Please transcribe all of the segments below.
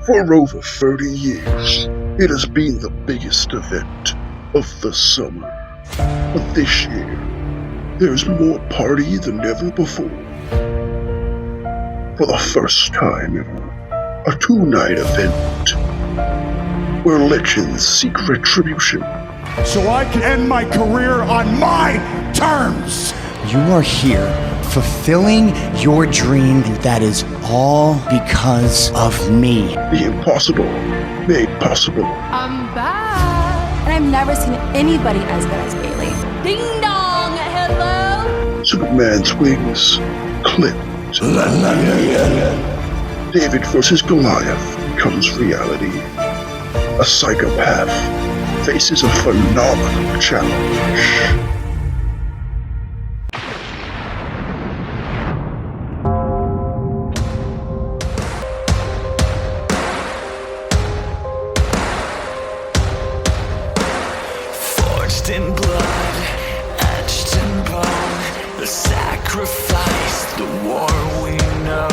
For over 30 years, it has been the biggest event of the summer. But this year, there's more party than ever before. For the first time ever, a two-night event where legends seek retribution. So I can end my career on my terms! You are here fulfilling your dream, and that is all because of me. The impossible made possible. I'm back! And I've never seen anybody as good as Bayley. Ding dong! Hello! Superman's wings clipped. David vs. Goliath becomes reality. A psychopath faces a phenomenal challenge. Forged in blood, etched in bone, the sacrifice, the war we know.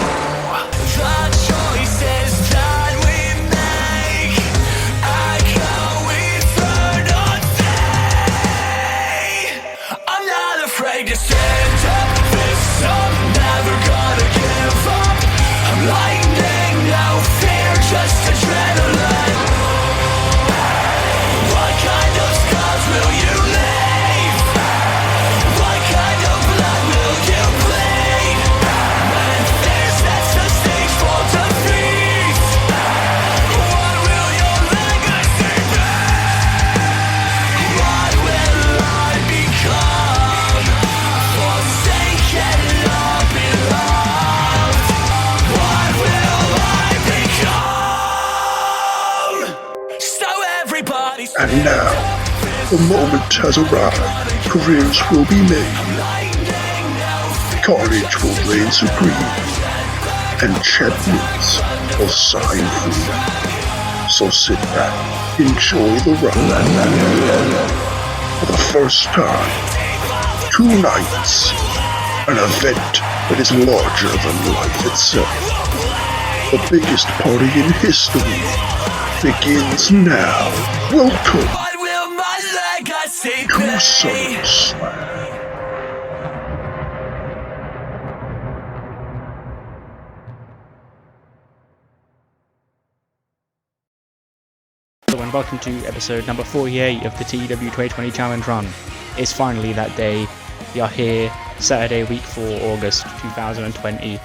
The choices that we make echo eternal day. I'm not afraid to stand up this I'm never gonna give up. I'm lightning, no fear, just adrenaline. What kind of scars will you leave? What kind of blood will you bleed? When fear sets the stage for defeat, what will your legacy be? What will I become? Forsaken or beloved? What will I become? So everybody's And now, the moment has arrived. Careers will be made. Carnage will reign supreme. And champions will sign free. So sit back, enjoy the ride. For the first time, 2 nights, an event that is larger than life itself. The biggest party in history begins now. Welcome what will my legacy to be? SummerSlam. Hello and welcome to episode number 48 of the TEW 2020 Challenge Run. It's finally that day. We are here, Saturday, week 4, August 2020,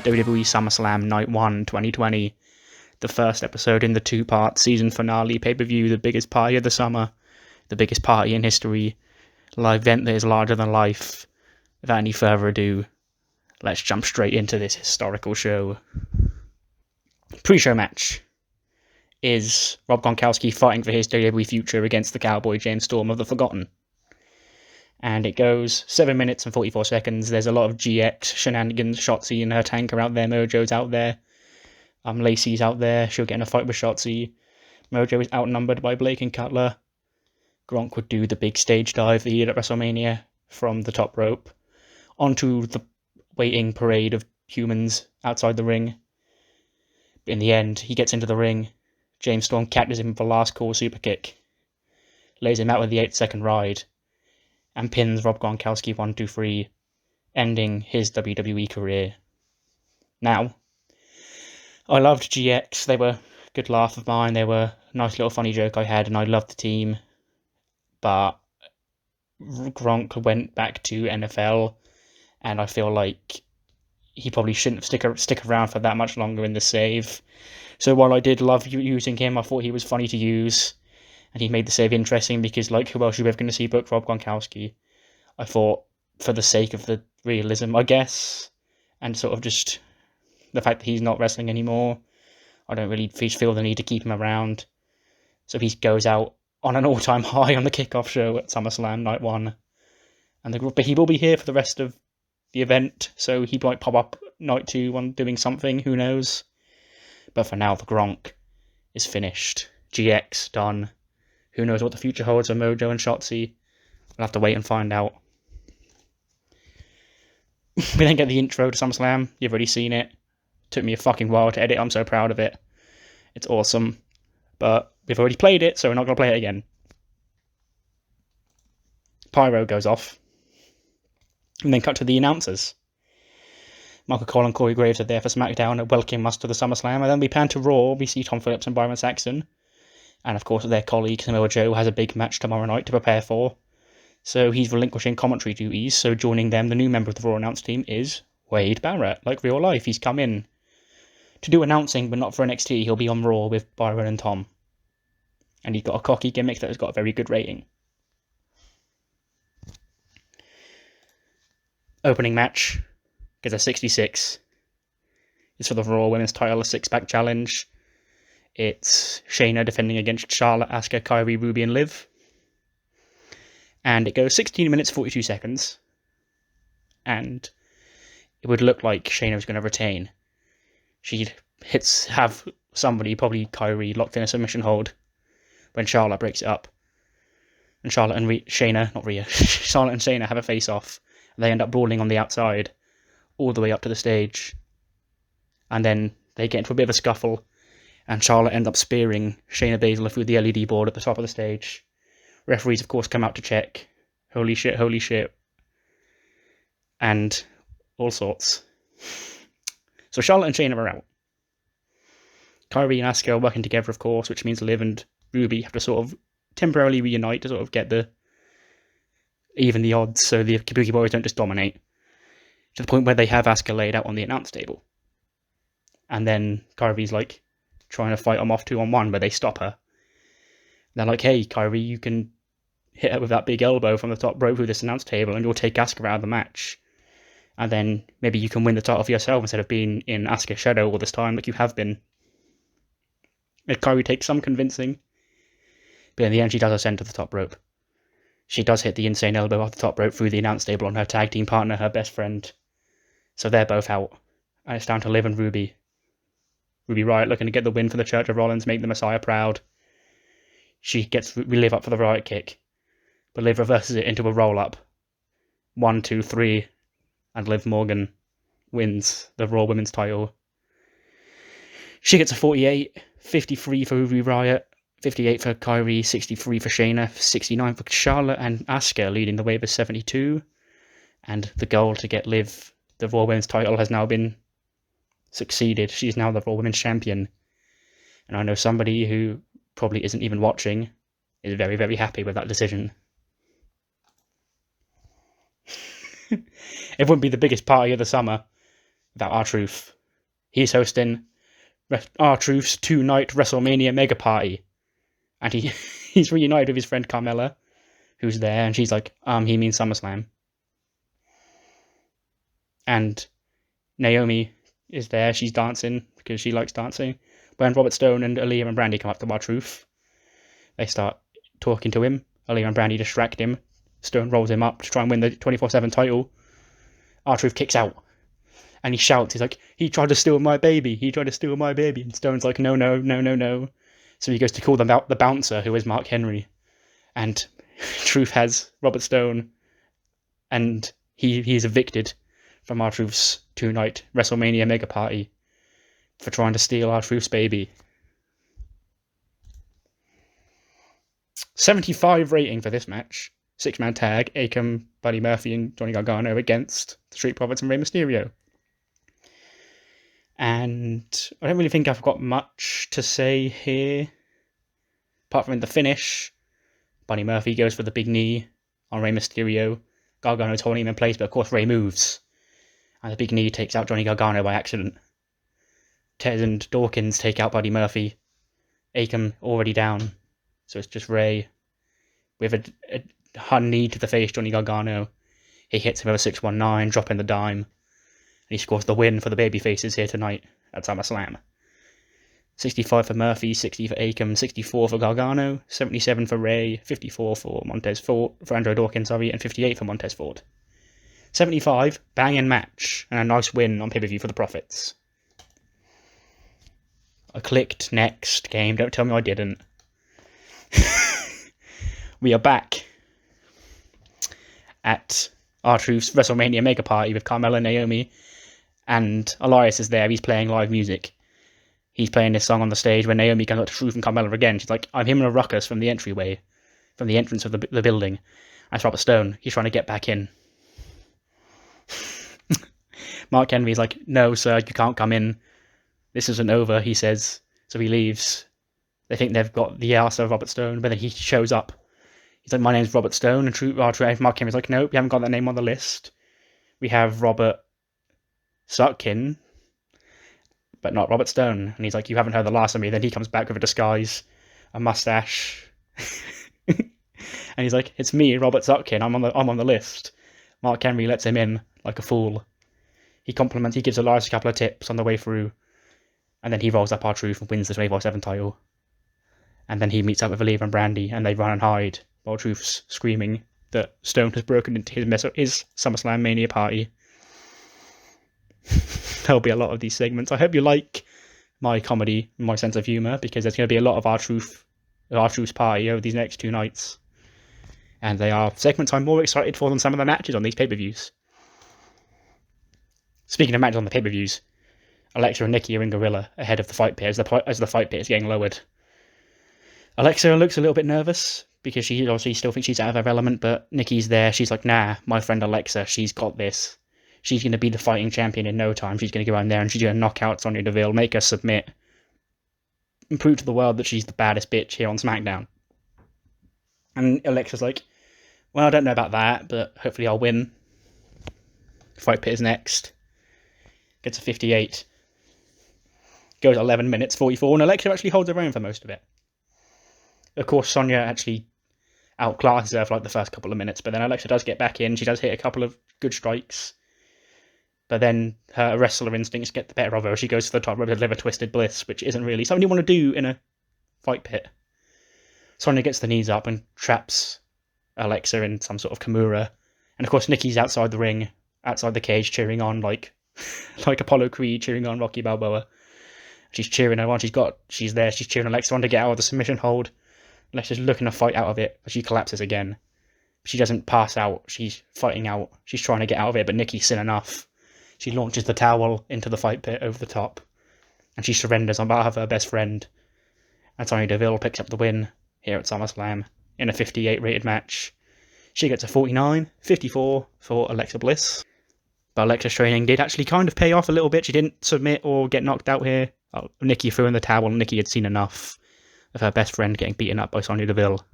WWE SummerSlam Night 1 2020. The first episode in the 2-part season finale pay-per-view, the biggest party of the summer, the biggest party in history, live event that is larger than life. Without any further ado, let's jump straight into this historical show. Pre-show match is Rob Gronkowski fighting for his WWE future against the Cowboy James Storm of the Forgotten. And it goes 7 minutes and 44 seconds. There's a lot of GX shenanigans. Shotzi and her tank are out there. Mojo's out there. Lacey's out there. She'll get in a fight with Shotzi. Mojo is outnumbered by Blake and Cutler. Gronk would do the big stage dive that he did at WrestleMania from the top rope onto the waiting parade of humans outside the ring. In the end, he gets into the ring. James Storm catches him for last call super kick, lays him out with the 8-second ride, and pins Rob Gronkowski 1-2-3, ending his WWE career. Now, I loved GX. They were a good laugh of mine. They were a nice little funny joke I had, and I loved the team. But Gronk went back to NFL, and I feel like he probably shouldn't stick around for that much longer in the save. So while I did love using him, I thought he was funny to use, and he made the save interesting because, like, who else are you ever going to see but Rob Gronkowski? I thought, for the sake of the realism, I guess, and sort of just the fact that he's not wrestling anymore, I don't really feel the need to keep him around. So he goes out on an all-time high on the kickoff show at SummerSlam Night 1, but he will be here for the rest of the event, so he might pop up Night 2 on doing something, who knows. But for now, the Gronk is finished. GX done. Who knows what the future holds for Mojo and Shotzi? We'll have to wait and find out. We then get the intro to SummerSlam. You've already seen it. Took me a fucking while to edit. I'm so proud of it. It's awesome. But we've already played it, so we're not going to play it again. Pyro goes off. And then cut to the announcers. Michael Cole and Corey Graves are there for SmackDown and welcoming us to the SummerSlam. And then we pan to Raw. We see Tom Phillips and Byron Saxton. And of course their colleague Samoa Joe has a big match tomorrow night to prepare for. So he's relinquishing commentary duties. So joining them, the new member of the Raw announce team is Wade Barrett. Like real life, he's come in to do announcing, but not for NXT. He'll be on Raw with Byron and Tom. And he's got a cocky gimmick that has got a very good rating. Opening match gets a 66. It's for the Raw Women's title, a 6-pack challenge. It's Shayna defending against Charlotte, Asuka, Kyrie, Ruby, and Liv. And it goes 16 minutes, 42 seconds. And it would look like Shayna was going to retain. She'd have somebody, probably Kyrie, locked in a submission hold when Charlotte breaks it up. And Charlotte and Charlotte and Shayna have a face-off. They end up brawling on the outside, all the way up to the stage. And then they get into a bit of a scuffle, and Charlotte ends up spearing Shayna Baszler through the LED board at the top of the stage. Referees, of course, come out to check. Holy shit. And all sorts. So Charlotte and Shayna are out. Kyrie and Asuka are working together, of course, which means Liv and Ruby have to sort of temporarily reunite to sort of get even the odds, so the Kabuki Boys don't just dominate. To the point where they have Asuka laid out on the announce table. And then Kyrie's like trying to fight them off 2-on-1, but they stop her. They're like, hey, Kyrie, you can hit her with that big elbow from the top rope through this announce table and you'll take Asuka out of the match. And then maybe you can win the title for yourself instead of being in Asuka's shadow all this time like you have been. And Kyrie takes some convincing, but in the end she does ascend to the top rope. She does hit the insane elbow off the top rope through the announce table on her tag team partner, her best friend. So they're both out. And it's down to Liv and Ruby. Ruby Riott looking to get the win for the Church of Rollins, make the Messiah proud. She gets Liv up for the Riott kick. But Liv reverses it into a roll-up. 1, 2, 3. And Liv Morgan wins the Raw Women's title. She gets a 48. 53 for Ruby Riott. 58 for Kyrie, 63 for Shayna, 69 for Charlotte, and Asuka leading the way with 72. And the goal to get Liv the Raw Women's title has now been succeeded. She's now the Raw Women's Champion. And I know somebody who probably isn't even watching is very, very happy with that decision. It wouldn't be the biggest party of the summer without R-Truth. He's hosting R-Truth's 2-night WrestleMania mega party. And he's reunited with his friend Carmella, who's there, and she's like, he means SummerSlam. And Naomi is there, she's dancing, because she likes dancing. When Robert Stone and Aaliyah and Brandy come up to R-Truth, they start talking to him. Aaliyah and Brandy distract him. Stone rolls him up to try and win the 24/7 title. R-Truth kicks out. And he shouts, he's like, he tried to steal my baby, And Stone's like, no. So he goes to call them out the bouncer, who is Mark Henry. And Truth has Robert Stone, and he is evicted from R-Truth's 2-night WrestleMania mega party for trying to steal R-Truth's baby. 75 rating for this match. 6-man tag, Akam, Buddy Murphy, and Johnny Gargano against the Street Profits and Rey Mysterio. And I don't really think I've got much to say here. Apart from in the finish, Buddy Murphy goes for the big knee on Rey Mysterio. Gargano's holding him in place, but of course Rey moves. And the big knee takes out Johnny Gargano by accident. Ted and Dawkins take out Buddy Murphy. Akam already down. So it's just Rey with a hard knee to the face, Johnny Gargano. He hits him with a 619, dropping the dime. And he scores the win for the Babyfaces here tonight at SummerSlam. 65 for Murphy, 60 for Akam, 64 for Gargano, 77 for Rey, 54 for Andrew Dawkins, and 58 for Montez Ford. 75, banging match, and a nice win on pay-per-view for the Profits. I clicked next game, don't tell me I didn't. We are back at R-Truth's WrestleMania mega party with Carmella and Naomi. And Elias is there, he's playing live music. he's playing this song on the stage when Naomi comes up to Truth and Carmella again. She's like, I'm hearing a ruckus from the entryway, from the entrance of the building. That's Robert Stone. He's trying to get back in. Mark Henry's like, no, sir, you can't come in. This isn't over, he says. So he leaves. They think they've got the answer of Robert Stone, but then he shows up. He's like, my name's Robert Stone. And Mark Henry's like, nope, we haven't got that name on the list. We have Robert Sutkin, but not Robert Stone. And he's like, you haven't heard the last of me. Then he comes back with a disguise, a mustache. And he's like, it's me, Robert Sutkin. I'm on the list. Mark Henry lets him in like a fool. He gives Elias a couple of tips on the way through, and then he rolls up R-Truth and wins the 24/7 title. And then he meets up with Aliyah and Brandy, and they run and hide while Truth's screaming that Stone has broken into his SummerSlam Mania party. There'll be a lot of these segments. I hope you like my comedy, my sense of humour, because there's going to be a lot of R-Truth's party over these next 2 nights. And they are segments I'm more excited for than some of the matches on these pay-per-views. Speaking of matches on the pay-per-views, Alexa and Nikki are in Gorilla ahead of the fight pit as the fight pit is getting lowered. Alexa looks a little bit nervous because she obviously still thinks she's out of her element, but Nikki's there. She's like, nah, my friend Alexa, she's got this. She's going to be the fighting champion in no time. She's going to go in there and she's going to knock out Sonya Deville, make her submit, and prove to the world that she's the baddest bitch here on SmackDown. And Alexa's like, well, I don't know about that, but hopefully I'll win. Fight pit is next. Gets a 58. Goes 11 minutes 44, and Alexa actually holds her own for most of it. Of course, Sonya actually outclasses her for like the first couple of minutes, but then Alexa does get back in. She does hit a couple of good strikes. But then her wrestler instincts get the better of her. She goes to the top rope to deliver Twisted Bliss, which isn't really something you want to do in a fight pit. Sonya gets the knees up and traps Alexa in some sort of Kimura. And of course, Nikki's outside the ring, outside the cage, cheering on like Apollo Creed cheering on Rocky Balboa. She's cheering her on. She's there. She's cheering Alexa on to get out of the submission hold. Alexa's looking to fight out of it, but she collapses again. She doesn't pass out. She's fighting out. She's trying to get out of it, but Nikki's seen enough. She launches the towel into the fight pit over the top, and she surrenders on behalf of her best friend. And Sonya Deville picks up the win here at SummerSlam in a 58 rated match. She gets a 49-54 for Alexa Bliss. But Alexa's training did actually kind of pay off a little bit. She didn't submit or get knocked out here. Nikki threw in the towel. Nikki had seen enough of her best friend getting beaten up by Sonya Deville.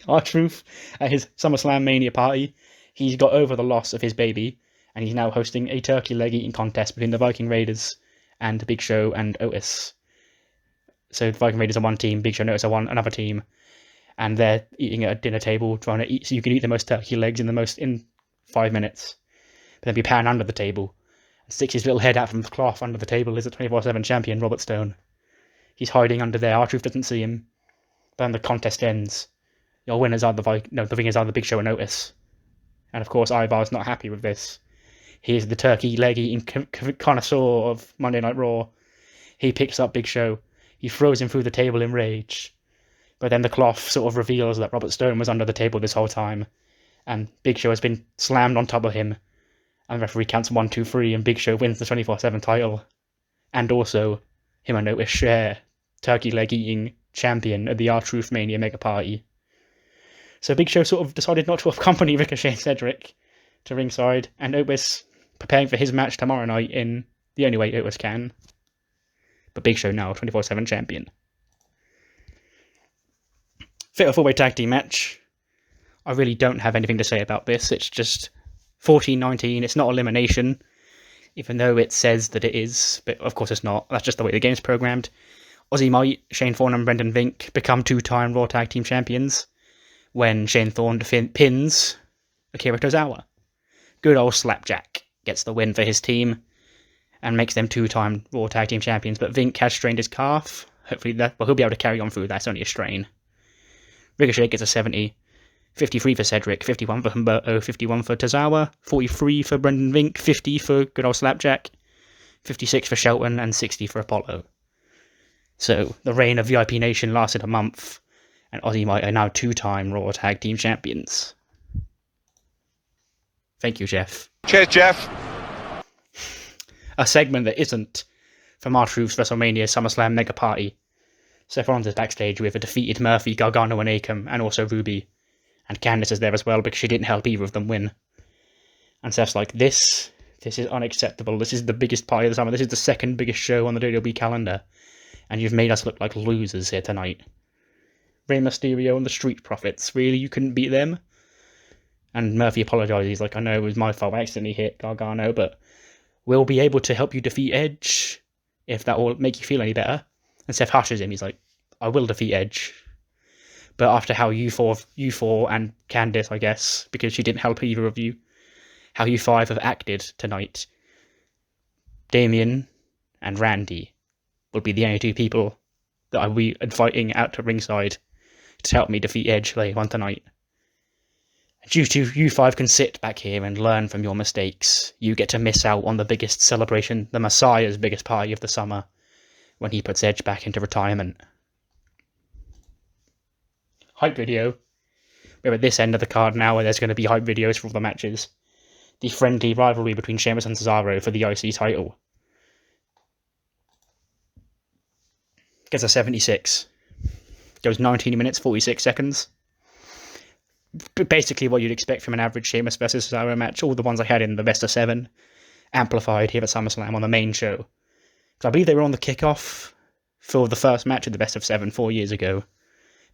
R-Truth at his SummerSlam Mania party, he's got over the loss of his baby, and he's now hosting a turkey leg eating contest between the Viking Raiders and Big Show and Otis. So the Viking Raiders are one team, Big Show and Otis are another team. And they're eating at a dinner table, trying to eat, so you can eat the most turkey legs in 5 minutes. But then be pan under the table. And sticks his little head out from the cloth under the table is the 24/7 champion, Robert Stone. He's hiding under there. R-Truth doesn't see him. Then the contest ends. Your winners are the winners are the Big Show and Otis. And of course, Ivar's not happy with this. He is the turkey leg eating connoisseur of Monday Night Raw. He picks up Big Show. He throws him through the table in rage. But then the cloth sort of reveals that Robert Stone was under the table this whole time. And Big Show has been slammed on top of him. And the referee counts 1, 2, 3, and Big Show wins the 24/7 title. And also, him and Otis share turkey leg eating champion at the R-Truth Mania Mega Party. So Big Show sort of decided not to accompany Ricochet and Cedric to ringside, and Otis preparing for his match tomorrow night in the only way Otis can. But Big Show now 24/7 champion. Fatal 4-way tag team match. I really don't have anything to say about this. It's just 14-19. It's not elimination, even though it says that it is. But of course it's not. That's just the way the game's programmed. Aussie Might, Shane Thorne and Brendan Vink become 2-time Raw Tag Team Champions when Shane Thorne pins Akira Tozawa. Good old Slapjack gets the win for his team and makes them 2-time Raw Tag Team Champions. But Vink has strained his calf. Hopefully he'll be able to carry on through that. It's only a strain. Ricochet gets a 70, 53 for Cedric, 51 for Humberto, 51 for Tozawa, 43 for Brendan Vink, 50 for good old Slapjack, 56 for Shelton, and 60 for Apollo. So, the reign of VIP Nation lasted a month, and Aussie Might are now 2-time Raw Tag Team Champions. Thank you, Jeff. Cheers, Jeff. a segment that isn't from R-Truth's WrestleMania SummerSlam Mega Party. Seth Rollins is backstage with a defeated Murphy, Gargano and Akam, and also Ruby. And Candice is there as well because she didn't help either of them win. And Seth's like, this is unacceptable. This is the biggest party of the summer. This is the second biggest show on the WWE calendar. And you've made us look like losers here tonight. Rey Mysterio and the Street Profits. Really, you couldn't beat them? And Murphy apologises. He's like, I know it was my fault. I accidentally hit Gargano, but we'll be able to help you defeat Edge if that will make you feel any better. And Seth hushes him. He's like, I will defeat Edge. But after how you four and Candice, I guess, because she didn't help either of you, how you five have acted tonight, Damien and Randy will be the only two people that I will be inviting out to ringside to help me defeat Edge later on tonight. You five can sit back here and learn from your mistakes. You get to miss out on the biggest celebration, the Messiah's biggest party of the summer, when he puts Edge back into retirement. Hype video. We're at this end of the card now where there's going to be hype videos for all the matches. The friendly rivalry between Sheamus and Cesaro for the IC title. Gets a 76. Goes 19 minutes, 46 seconds. Basically what you'd expect from an average Sheamus versus Cesaro match. All the ones I had in the best of 7. Amplified here at SummerSlam on the main show. Because I believe they were on the kickoff for the first match of the best of 7 4 years ago.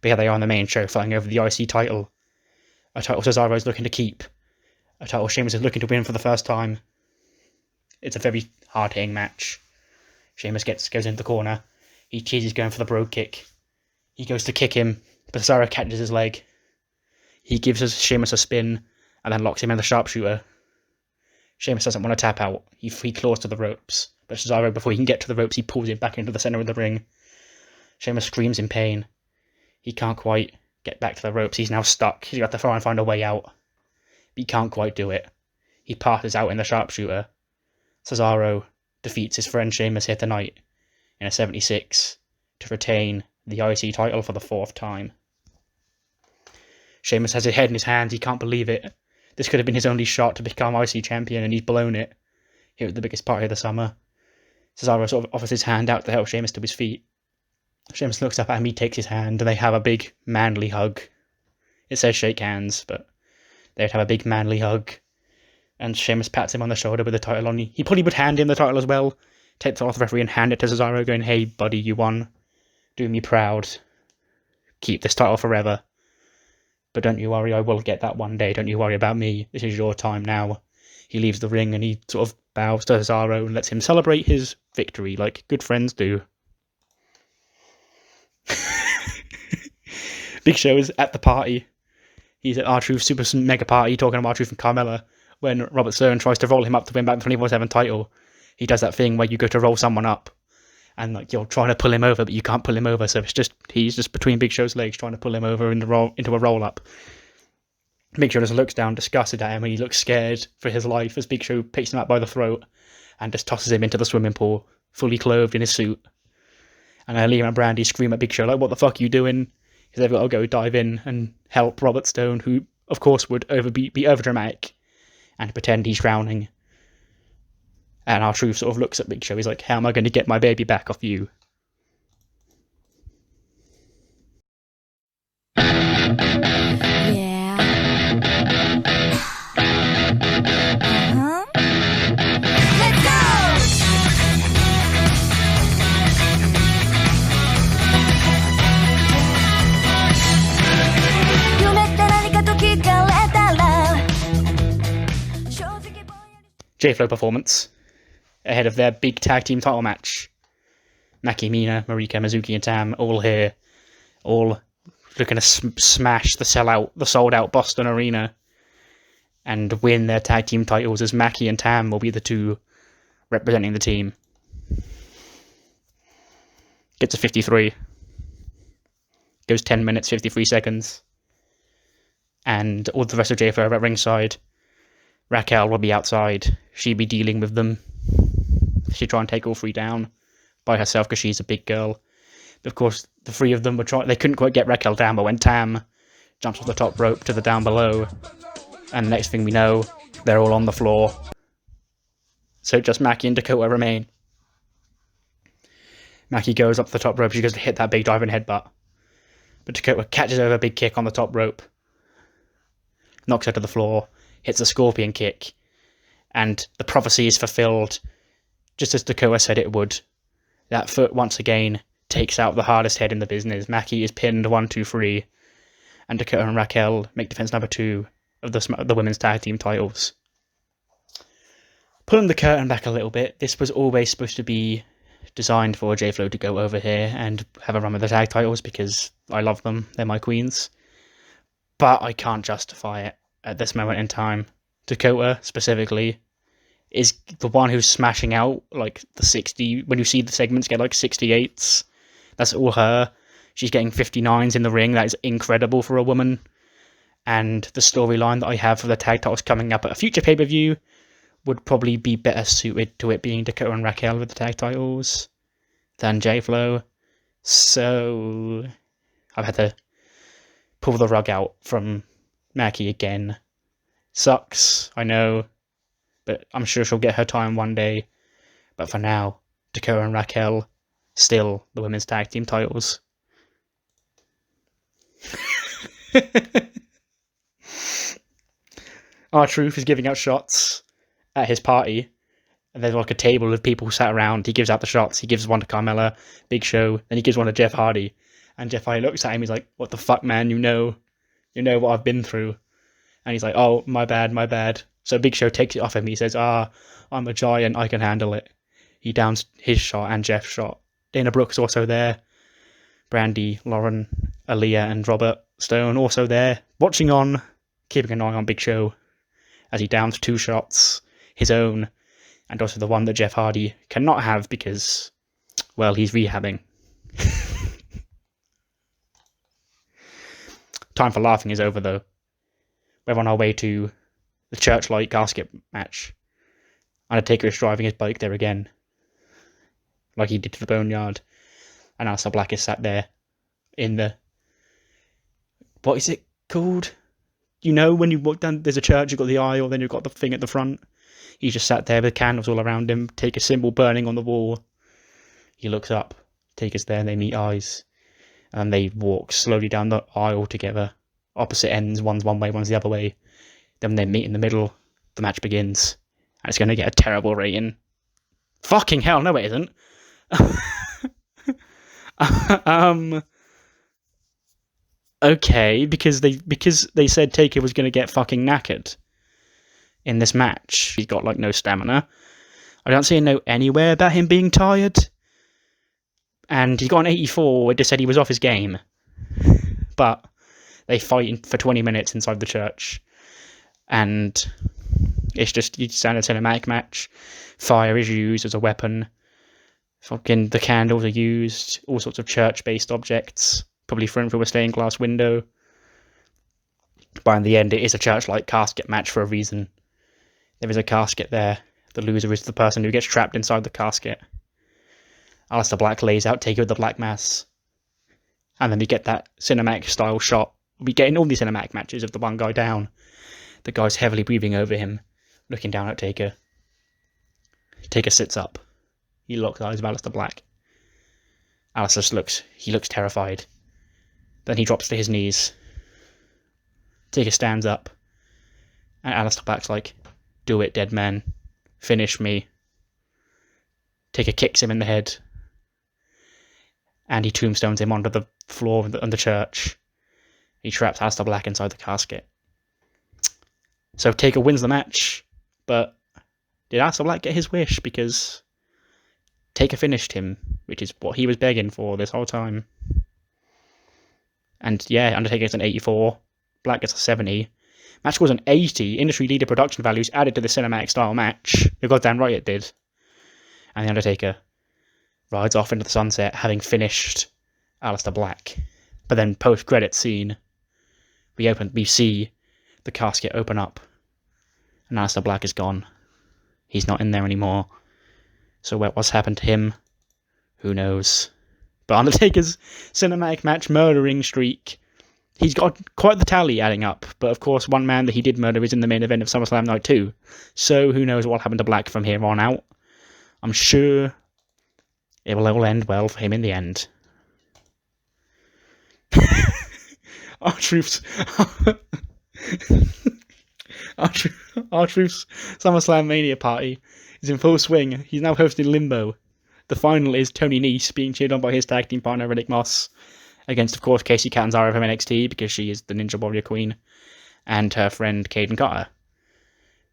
But here they are on the main show fighting over the IC title. A title Cesaro is looking to keep. A title Sheamus is looking to win for the first time. It's a very hard-hitting match. Sheamus goes into the corner. He cheeses going for the brogue kick. He goes to kick him, but Cesaro catches his leg. He gives Sheamus a spin and then locks him in the sharpshooter. Sheamus doesn't want to tap out. He claws to the ropes, but Cesaro, before he can get to the ropes, he pulls him back into the center of the ring. Sheamus screams in pain. He can't quite get back to the ropes. He's now stuck. He's got to try and find a way out. But he can't quite do it. He passes out in the sharpshooter. Cesaro defeats his friend Sheamus here tonight in a 76 to retain the IC title for the 4th time. Sheamus has his head in his hands. He can't believe it. This could have been his only shot to become IC champion, and he's blown it here at the biggest party of the summer. Cesaro sort of offers his hand out to help Sheamus to his feet. Sheamus looks up at him, he takes his hand, and they have a big manly hug. It says shake hands, but they'd have a big manly hug. And Sheamus pats him on the shoulder with the title on. He probably would hand him the title as well. Takes it off the referee and hand it to Cesaro, going, hey buddy, you won. Do me proud. Keep this title forever. But don't you worry, I will get that one day. Don't you worry about me. This is your time now. He leaves the ring and he sort of bows to Cesaro and lets him celebrate his victory like good friends do. Big Show is at the party. He's at R-Truth's Super Mega Party talking about R-Truth and Carmella when Robert Stone tries to roll him up to win back the 24/7 title. He does that thing where you go to roll someone up and like you're trying to pull him over but you can't pull him over, so he's just between Big Show's legs trying to pull him over into a roll up. Big Show just looks down disgusted at him and he looks scared for his life as Big Show picks him up by the throat and just tosses him into the swimming pool, fully clothed in his suit. And Liam and Brandy scream at Big Show like, what the fuck are you doing? Because they've got to go dive in and help Robert Stone, who of course would be overdramatic and pretend he's drowning. And R-Truth sort of looks at Big Show. He's like, how am I going to get my baby back off you? Yeah. Uh-huh. Let's go! 夢って何かと聞かれたら JFlow Performance, ahead of their big tag team title match. Maki, Mina, Marika, Mizuki and Tam all here, all looking to smash the sold out Boston Arena and win their tag team titles, as Maki and Tam will be the two representing the team. Gets a 53. Goes 10 minutes, 53 seconds. And all the rest of JFlow are at ringside. Raquel will be outside. She'll be dealing with them. She'll try and take all three down by herself because she's a big girl. But of course, the three of them were trying. They couldn't quite get Raquel down, but when Tam jumps off the top rope to the down below, and next thing we know, they're all on the floor. So just Mackie and Dakota remain. Mackie goes up the top rope. She goes to hit that big diving headbutt. But Dakota catches over a big kick on the top rope. Knocks her to the floor. Hits a scorpion kick. And the prophecy is fulfilled just as Dakota said it would. That foot once again takes out the hardest head in the business. Mackie is pinned 1, 2, 3. And Dakota and Raquel make defense number 2 of the women's tag team titles. Pulling the curtain back a little bit, this was always supposed to be designed for JFlow to go over here and have a run with the tag titles because I love them. They're my queens. But I can't justify it at this moment in time. Dakota, specifically, is the one who's smashing out like the 60. When you see the segments get like 68s, that's all her. She's getting 59s in the ring. That is incredible for a woman. And the storyline that I have for the tag titles coming up at a future pay-per-view would probably be better suited to it being Dakota and Raquel with the tag titles than JFlow. So I've had to pull the rug out from Mackie again. Sucks, I know, but I'm sure she'll get her time one day. But for now, Dakota and Raquel, still the women's tag team titles. R-Truth is giving out shots at his party, and there's like a table of people sat around. He gives out the shots. He gives one to Carmella, Big Show, then he gives one to Jeff Hardy. And Jeff Hardy looks at him, he's like, "What the fuck, man? You know what I've been through." And he's like, "Oh, my bad." So Big Show takes it off him. He says, "I'm a giant, I can handle it." He downs his shot and Jeff's shot. Dana Brooke's also there. Brandy, Lauren, Aaliyah, and Robert Stone also there, watching on, keeping an eye on Big Show as he downs 2 shots, his own, and also the one that Jeff Hardy cannot have because, well, he's rehabbing. Time for laughing is over, though. We're on our way to the Churchlight casket match. Undertaker is driving his bike there again, like he did to the Boneyard. And Aleister Black is sat there in the... What is it called? You know, when you walk down, there's a church, you've got the aisle, then you've got the thing at the front. He's just sat there with candles all around him, Taker symbol burning on the wall. He looks up, Taker's there, and they meet eyes. And they walk slowly down the aisle together. Opposite ends, one's one way, one's the other way. Then they meet in the middle, the match begins. And it's going to get a terrible rating. Fucking hell, no it isn't. Okay, because they said Taker was going to get fucking knackered in this match. He's got like no stamina. I don't see a note anywhere about him being tired. And he got an 84, it just said he was off his game. But they fight for 20 minutes inside the church. And it's just your standard cinematic match. Fire is used as a weapon. Fucking the candles are used. All sorts of church-based objects. Probably thrown through a stained glass window. But in the end, it is a church-like casket match for a reason. There is a casket there. The loser is the person who gets trapped inside the casket. Aleister Black lays out Taker with the Black Mass. And then we get that cinematic style shot. We get in all these cinematic matches of the one guy down. The guy's heavily breathing over him, looking down at Taker. Taker sits up. He locks eyes with Aleister Black. Aleister looks terrified. Then he drops to his knees. Taker stands up. And Aleister Black's like, "Do it, dead man. Finish me." Taker kicks him in the head. And he tombstones him onto the floor of the church. He traps Aleister Black inside the casket. So Taker wins the match, but did Aleister Black get his wish? Because Taker finished him, which is what he was begging for this whole time. And yeah, Undertaker gets an 84, Black gets a 70. Match was an 80, industry leader production values added to the cinematic style match. You're goddamn right it did. And the Undertaker rides off into the sunset, having finished Aleister Black. But then post-credit scene, we see the casket open up, and Aleister Black is gone. He's not in there anymore. So what's happened to him? Who knows? But Undertaker's cinematic match murdering streak He's got quite the tally adding up, but of course one man that he did murder is in the main event of SummerSlam Night 2, so who knows what will happen to Black from here on out. I'm sure it will all end well for him in the end. R-Truth's SummerSlam Mania party is in full swing. He's now hosting Limbo. The final is Tony Nese being cheered on by his tag team partner Riddick Moss against, of course, Casey Catanzaro from NXT because she is the Ninja Warrior Queen, and her friend Caden Carter.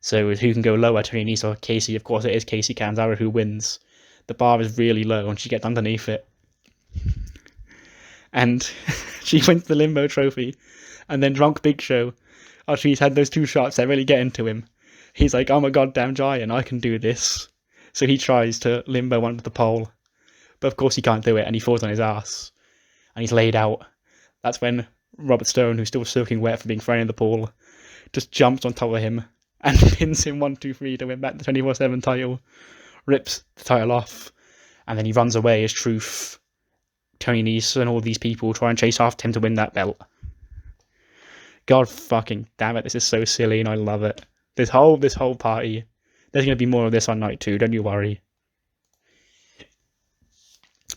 So who can go lower, Tony Nese or Casey? Of course, it is Casey Catanzaro who wins. The bar is really low and she gets underneath it. And she wins the Limbo trophy. And then drunk Big Show, after he's had those 2 shots, they're really getting to him. He's like, I'm a goddamn giant, I can do this. So he tries to Limbo onto the pole. But of course he can't do it, and he falls on his ass. And he's laid out. That's when Robert Stone, who's still soaking wet for being thrown in the pool, just jumps on top of him and pins him 1, 2, 3 to win back the 24/7 title. Rips the title off. And then he runs away as Truth, Tony Nese, and all these people try and chase after him to win that belt. God fucking damn it, this is so silly and I love it. This whole party. There's going to be more of this on night 2, don't you worry.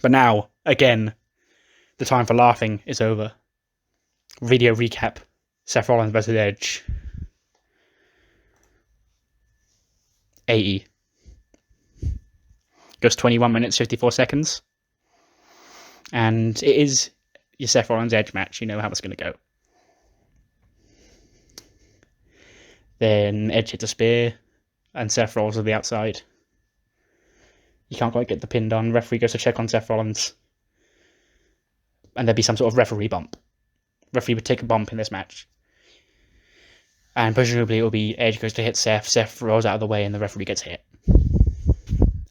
But now, again, the time for laughing is over. Video recap. Seth Rollins vs. Edge. 80. Goes 21 minutes, 54 seconds. And it is your Seth Rollins Edge match. You know how it's going to go. Then Edge hits a spear, and Seth rolls to the outside. You can't quite get the pin done. Referee goes to check on Seth Rollins. And there'd be some sort of referee bump. Referee would take a bump in this match. And presumably it will be Edge goes to hit Seth. Seth rolls out of the way and the referee gets hit.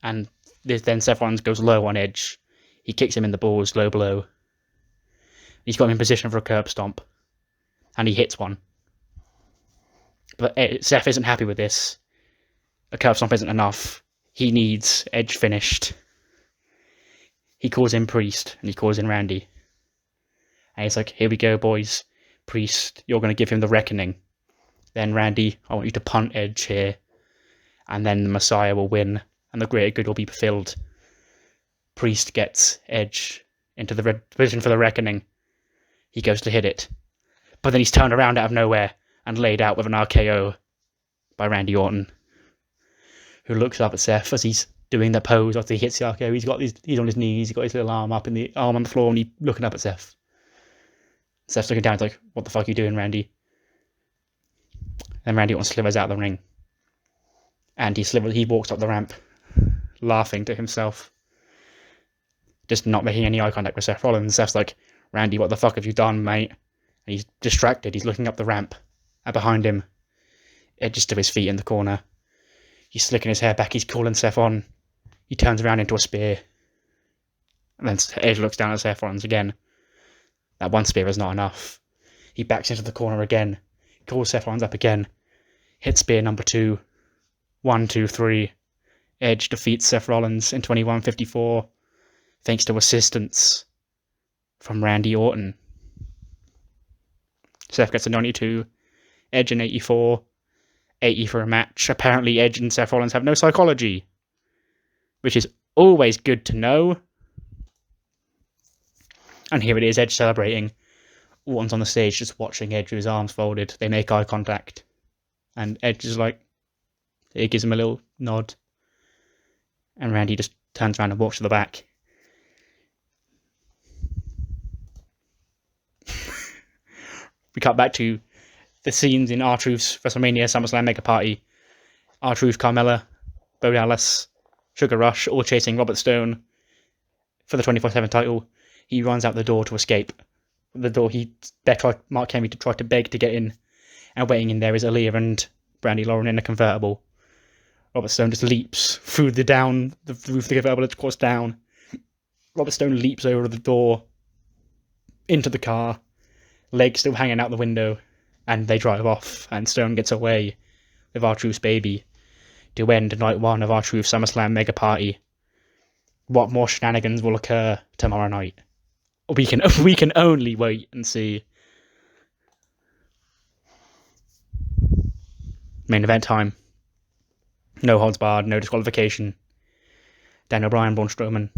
And then Seth Rollins goes low on Edge. He kicks him in the balls, low blow. He's got him in position for a curb stomp. And he hits one. But Seth isn't happy with this. A curb stomp isn't enough. He needs Edge finished. He calls in Priest, and he calls in Randy. And he's like, here we go, boys. Priest, you're going to give him the reckoning. Then Randy, I want you to punt Edge here. And then the Messiah will win, and the greater good will be fulfilled. Priest gets Edge into the position for the reckoning. He goes to hit it. But then he's turned around out of nowhere and laid out with an RKO by Randy Orton, who looks up at Seth as he's doing the pose after he hits the RKO. He's on his knees, he's got his little arm on the floor, and he's looking up at Seth. Seth's looking down, he's like, what the fuck are you doing, Randy? Then Randy Orton slithers out of the ring. And he walks up the ramp, laughing to himself. Just not making any eye contact with Seth Rollins. Seth's like, Randy, what the fuck have you done, mate? And he's distracted, he's looking up the ramp. And behind him, Edge is to his feet in the corner. He's slicking his hair back, he's calling Seth on. He turns around into a spear. And then Edge looks down at Seth Rollins again. That one spear is not enough. He backs into the corner again. Calls Seth Rollins up again. Hits spear number 2. 1, 2, 3. Edge defeats Seth Rollins in 21:54. Thanks to assistance from Randy Orton. Seth gets a 92. Edge an 84. 80 for a match. Apparently Edge and Seth Rollins have no psychology, which is always good to know. And here it is, Edge celebrating. Orton's on the stage just watching Edge with his arms folded. They make eye contact. And Edge is like, he gives him a little nod. And Randy just turns around and walks to the back. We cut back to the scenes in R-Truth's WrestleMania SummerSlam Mega Party. R-Truth, Carmella, Bo Dallas, Sugar Rush, all chasing Robert Stone for the 24/7 title. He runs out the door to escape. The door, Mark Henry tried to beg to get in, and waiting in there is Aaliyah and Brandy Lauren in a convertible. Robert Stone just leaps through the roof of the convertible, of course, down. Robert Stone leaps over the door, into the car, legs still hanging out the window, and they drive off, and Stone gets away with R-Truth's baby to end night 1 of R-Truth's SummerSlam Mega Party. What more shenanigans will occur tomorrow night? We can only wait and see. Main event time. No holds barred, no disqualification. Daniel Bryan, Braun Strowman.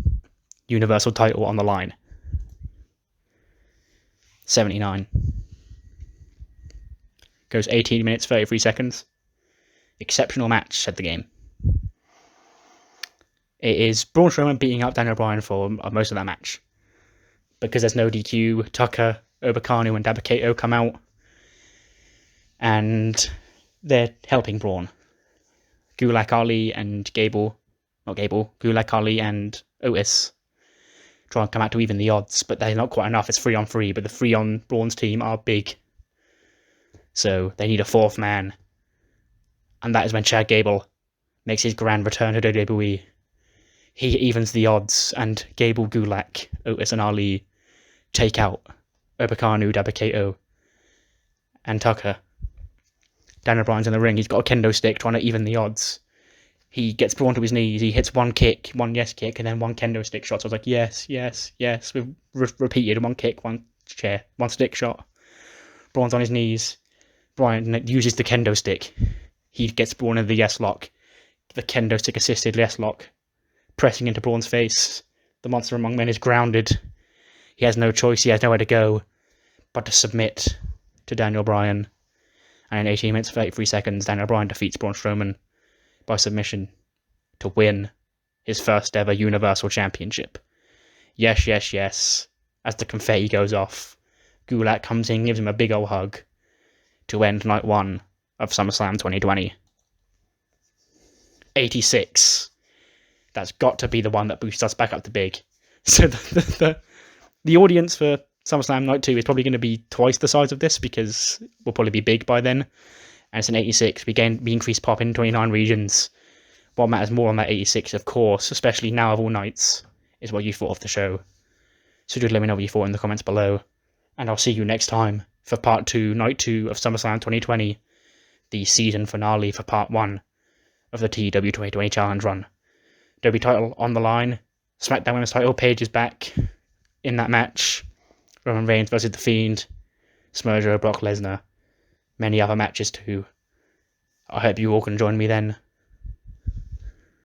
Universal title on the line. 79. Goes 18 minutes, 33 seconds. Exceptional match, said the game. It is Braun Strowman beating up Daniel Bryan for most of that match. Because there's no DQ, Tucker, Obakanu and Dabba-Kato come out. And they're helping Braun. Gulak Ali and Gulak Ali and Otis try and come out to even the odds, but they're not quite enough. It's 3-on-3, but the 3 on Braun's team are big. So they need a 4th man. And that is when Chad Gable makes his grand return to WWE. He evens the odds, and Gable, Gulak, Otis and Ali take out Obakanu, Dabba-Kato and Tucker. Daniel Bryan's in the ring. He's got a kendo stick trying to even the odds. He gets Braun to his knees. He hits one kick, one yes kick, and then one kendo stick shot. So I was like, yes, yes, yes. We've repeated one kick, one chair, one stick shot. Braun's on his knees. Bryan uses the kendo stick. He gets Braun in the yes lock. The kendo stick assisted yes lock. Pressing into Braun's face. The Monster Among Men is grounded. He has no choice. He has nowhere to go but to submit to Daniel Bryan. And in 18 minutes 33 seconds, Daniel Bryan defeats Braun Strowman by submission to win his first ever Universal Championship. Yes, yes, yes. As the confetti goes off, Gulak comes in, gives him a big old hug to end night 1 of SummerSlam 2020. 86. That's got to be the one that boosts us back up to big. So the audience for SummerSlam Night 2 is probably going to be twice the size of this, because we'll probably be big by then. And it's an 86. We increased pop in 29 regions. What matters more on that 86, of course, especially now of all nights, is what you thought of the show. So do let me know what you thought in the comments below. And I'll see you next time for part 2, Night 2 of SummerSlam 2020. The season finale for part 1 of the TEW 2020 Challenge Run. WWE title on the line. SmackDown Women's title. Paige is back in that match. Roman Reigns versus The Fiend. Mojo, Brock Lesnar. Many other matches too. I hope you all can join me then.